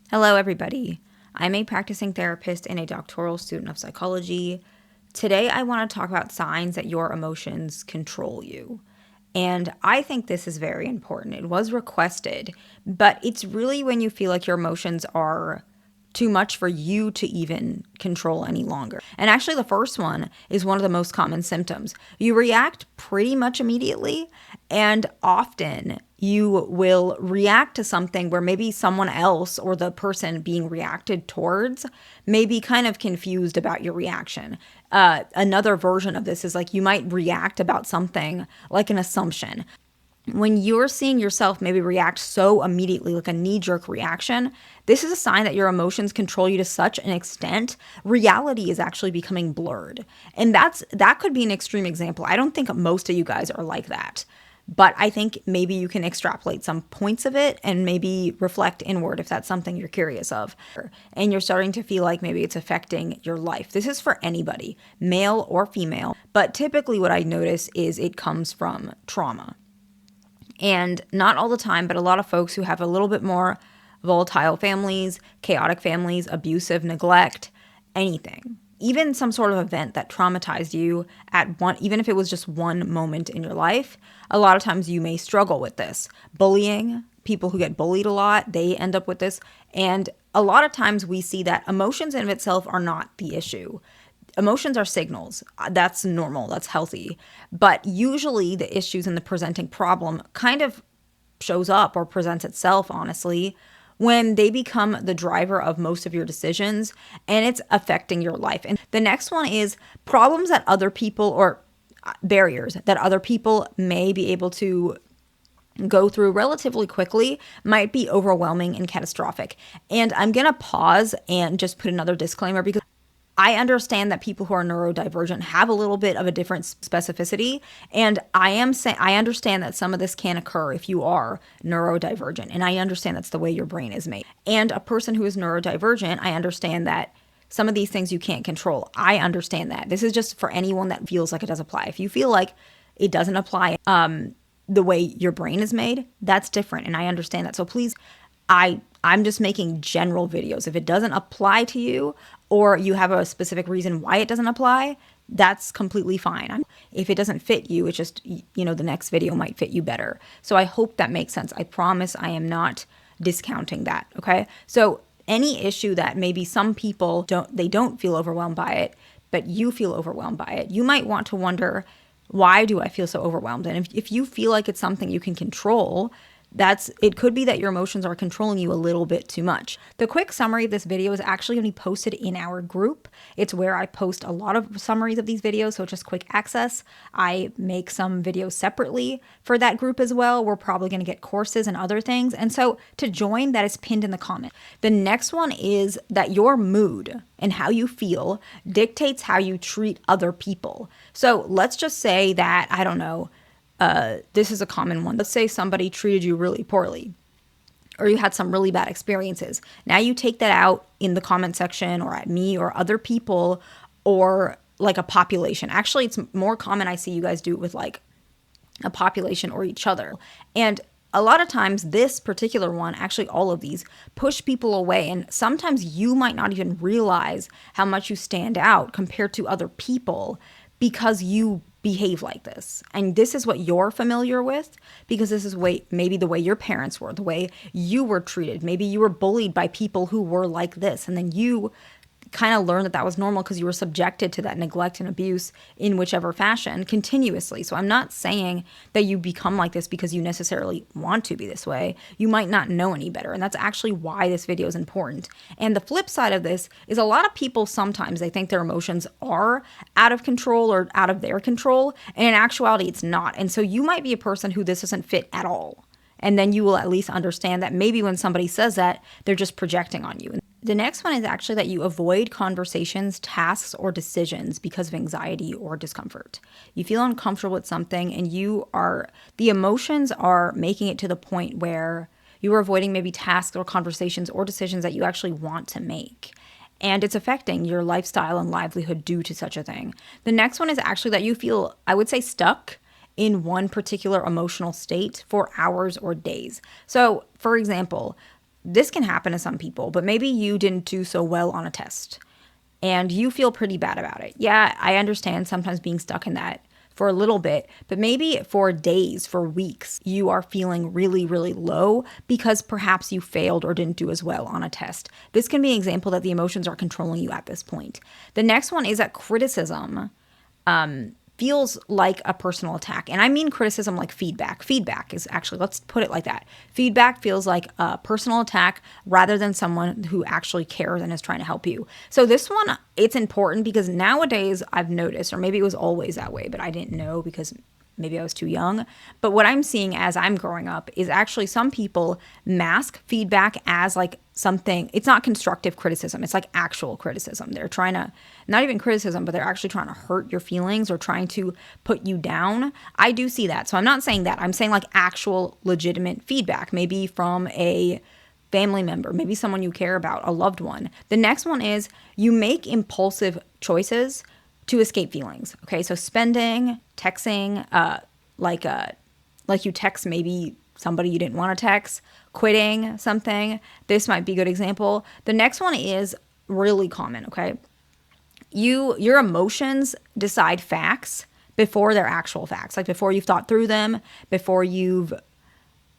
Hello, everybody. I'm a practicing therapist and a doctoral student of psychology. Today, I want to talk about signs that your emotions control you. And I think this is very important. It was requested, but it's really when you feel like your emotions are too much for you to even control any longer. And actually, the first one is one of the most common symptoms. You react pretty much immediately, and often you will react to something where maybe someone else or the person being reacted towards may be kind of confused about your reaction. Another version of this is like you might react about something like an assumption. When you're seeing yourself maybe react so immediately, like a knee-jerk reaction, this is a sign that your emotions control you to such an extent, reality is actually becoming blurred. And that could be an extreme example. I don't think most of you guys are like that. But I think maybe you can extrapolate some points of it and maybe reflect inward if that's something you're curious of. And you're starting to feel like maybe it's affecting your life. This is for anybody, male or female. But typically what I notice is it comes from trauma. And not all the time, but a lot of folks who have a little bit more volatile families, chaotic families, abusive, neglect, anything. Even some sort of event that traumatized you at one, even if it was just one moment in your life, a lot of times you may struggle with this. Bullying, people who get bullied a lot, they end up with this. And a lot of times we see that emotions in of itself are not the issue. Emotions are signals. That's normal. That's healthy. But usually the issues in the presenting problem kind of shows up or presents itself, honestly, when they become the driver of most of your decisions and it's affecting your life. And the next one is problems that other people or barriers that other people may be able to go through relatively quickly might be overwhelming and catastrophic. And I'm going to pause and just put another disclaimer because I understand that people who are neurodivergent have a little bit of a different specificity, and I understand that some of this can occur if you are neurodivergent, and I understand that's the way your brain is made. And a person who is neurodivergent, I understand that some of these things you can't control. I understand that. This is just for anyone that feels like it does apply. If you feel like it doesn't apply the way your brain is made, that's different, and I understand that. So please, I'm just making general videos. If it doesn't apply to you or you have a specific reason why it doesn't apply, that's completely fine. If it doesn't fit you, it's just, the next video might fit you better. So I hope that makes sense. I promise I am not discounting that, okay? So any issue that maybe some people don't feel overwhelmed by it, but you feel overwhelmed by it, you might want to wonder, why do I feel so overwhelmed? And if you feel like it's something you can control, it could be that your emotions are controlling you a little bit too much. The quick summary of this video is actually going to be posted in our group. It's where I post a lot of summaries of these videos, so it's just quick access. I make some videos separately for that group as well. We're probably going to get courses and other things. And so to join, that is pinned in the comment. The next one is that your mood and how you feel dictates how you treat other people. So let's just say that, I don't know, this is a common one. Let's say somebody treated you really poorly or you had some really bad experiences. Now you take that out in the comment section or at me or other people or like a population. Actually, it's more common I see you guys do it with like a population or each other. And a lot of times this particular one, actually all of these, push people away. And sometimes you might not even realize how much you stand out compared to other people because you behave like this. And this is what you're familiar with because this is maybe the way your parents were, the way you were treated. Maybe you were bullied by people who were like this. And then you kind of learned that was normal because you were subjected to that neglect and abuse in whichever fashion continuously. So I'm not saying that you become like this because you necessarily want to be this way. You might not know any better. And that's actually why this video is important. And the flip side of this is a lot of people sometimes they think their emotions are out of control or out of their control. And in actuality, it's not. And so you might be a person who this doesn't fit at all. And then you will at least understand that maybe when somebody says that, they're just projecting on you. The next one is actually that you avoid conversations, tasks, or decisions because of anxiety or discomfort. You feel uncomfortable with something and the emotions are making it to the point where you are avoiding maybe tasks or conversations or decisions that you actually want to make. And it's affecting your lifestyle and livelihood due to such a thing. The next one is actually that you feel, I would say, stuck in one particular emotional state for hours or days. So, for example, this can happen to some people, but maybe you didn't do so well on a test and you feel pretty bad about it. Yeah, I understand sometimes being stuck in that for a little bit, but maybe for days, for weeks, you are feeling really, really low because perhaps you failed or didn't do as well on a test. This can be an example that the emotions are controlling you at this point. The next one is that criticism feels like a personal attack. And I mean criticism like feedback. Feedback is actually, let's put it like that. Feedback feels like a personal attack rather than someone who actually cares and is trying to help you. So this one, it's important because nowadays I've noticed, or maybe it was always that way, but I didn't know because maybe I was too young. But what I'm seeing as I'm growing up is actually some people mask feedback as like something, it's not constructive criticism. It's like actual criticism. They're trying to, not even criticism, but they're actually trying to hurt your feelings or trying to put you down. I do see that. So I'm not saying that. I'm saying like actual legitimate feedback, maybe from a family member, maybe someone you care about, a loved one. The next one is you make impulsive choices to escape feelings. Okay, so spending, texting, like you text maybe somebody you didn't want to text, quitting something. This might be a good example. The next one is really common, okay? Your emotions decide facts before they're actual facts, like before you've thought through them, before you've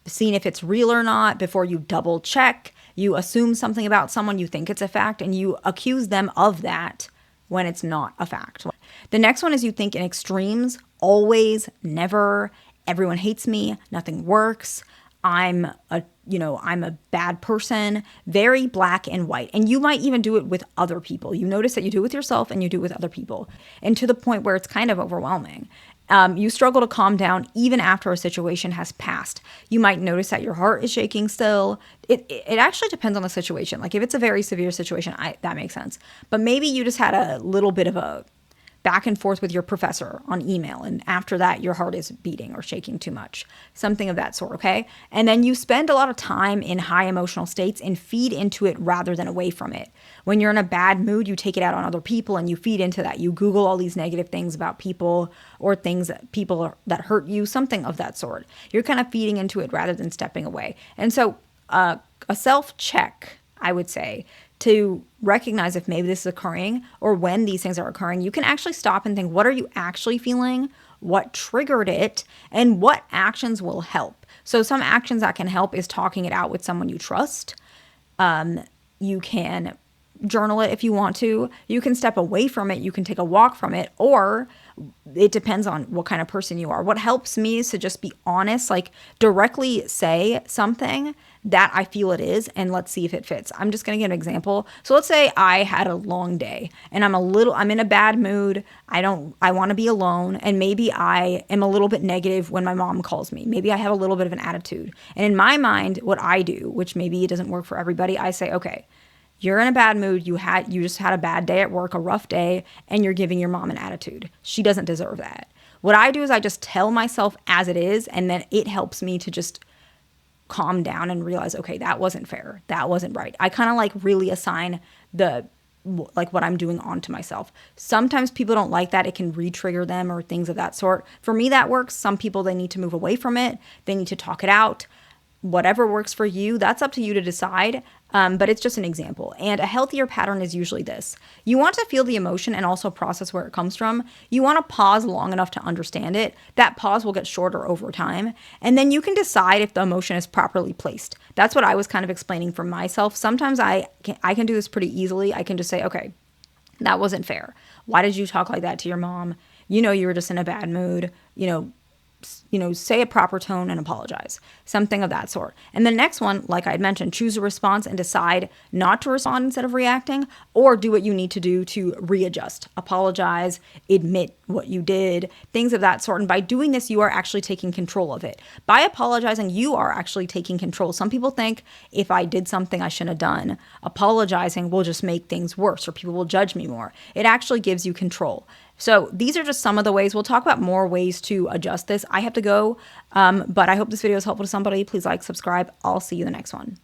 seen if it's real or not, before you double check, you assume something about someone, you think it's a fact, and you accuse them of that when it's not a fact. The next one is you think in extremes, always, never, everyone hates me, nothing works, I'm a bad person, very black and white. And you might even do it with other people. You notice that you do it with yourself and you do it with other people. And to the point where it's kind of overwhelming. You struggle to calm down even after a situation has passed. You might notice that your heart is shaking still. It actually depends on the situation. Like if it's a very severe situation, that makes sense. But maybe you just had a little bit of a back and forth with your professor on email, and after that your heart is beating or shaking too much, something of that sort, okay? And then you spend a lot of time in high emotional states and feed into it rather than away from it. When you're in a bad mood, you take it out on other people and you feed into that. You Google all these negative things about people or things that that hurt you, something of that sort. You're kind of feeding into it rather than stepping away. And so a self-check, I would say, to recognize if maybe this is occurring or when these things are occurring, you can actually stop and think, what are you actually feeling? What triggered it? And what actions will help? So some actions that can help is talking it out with someone you trust. You can journal it if you want to. You can step away from it. You can take a walk from it, or it depends on what kind of person you are. What helps me is to just be honest, like directly say something that I feel it is, and let's see if it fits. I'm just going to give an example. So let's say I had a long day and I'm in a bad mood. I want to be alone. And maybe I am a little bit negative when my mom calls me. Maybe I have a little bit of an attitude. And in my mind, what I do, which maybe it doesn't work for everybody, I say, okay, you're in a bad mood. You just had a bad day at work, a rough day, and you're giving your mom an attitude. She doesn't deserve that. What I do is I just tell myself as it is, and then it helps me to just calm down and realize, okay, that wasn't fair. That wasn't right. I kind of like really assign what I'm doing onto myself. Sometimes people don't like that. It can re-trigger them or things of that sort. For me, that works. Some people, they need to move away from it. They need to talk it out. Whatever works for you, that's up to you to decide. But it's just an example. And a healthier pattern is usually this. You want to feel the emotion and also process where it comes from. You want to pause long enough to understand it. That pause will get shorter over time. And then you can decide if the emotion is properly placed. That's what I was kind of explaining for myself. Sometimes I can do this pretty easily. I can just say, okay, that wasn't fair. Why did you talk like that to your mom? You were just in a bad mood. Say a proper tone and apologize, something of that sort. And the next one, like I had mentioned, choose a response and decide not to respond instead of reacting, or do what you need to do to readjust, apologize, admit what you did, things of that sort. And by doing this, you are actually taking control of it. By apologizing, you are actually taking control. Some people think if I did something I shouldn't have done, apologizing will just make things worse or people will judge me more. It actually gives you control. So these are just some of the ways. We'll talk about more ways to adjust this. I have to go, but I hope this video is helpful to somebody. Please like, subscribe. I'll see you in the next one.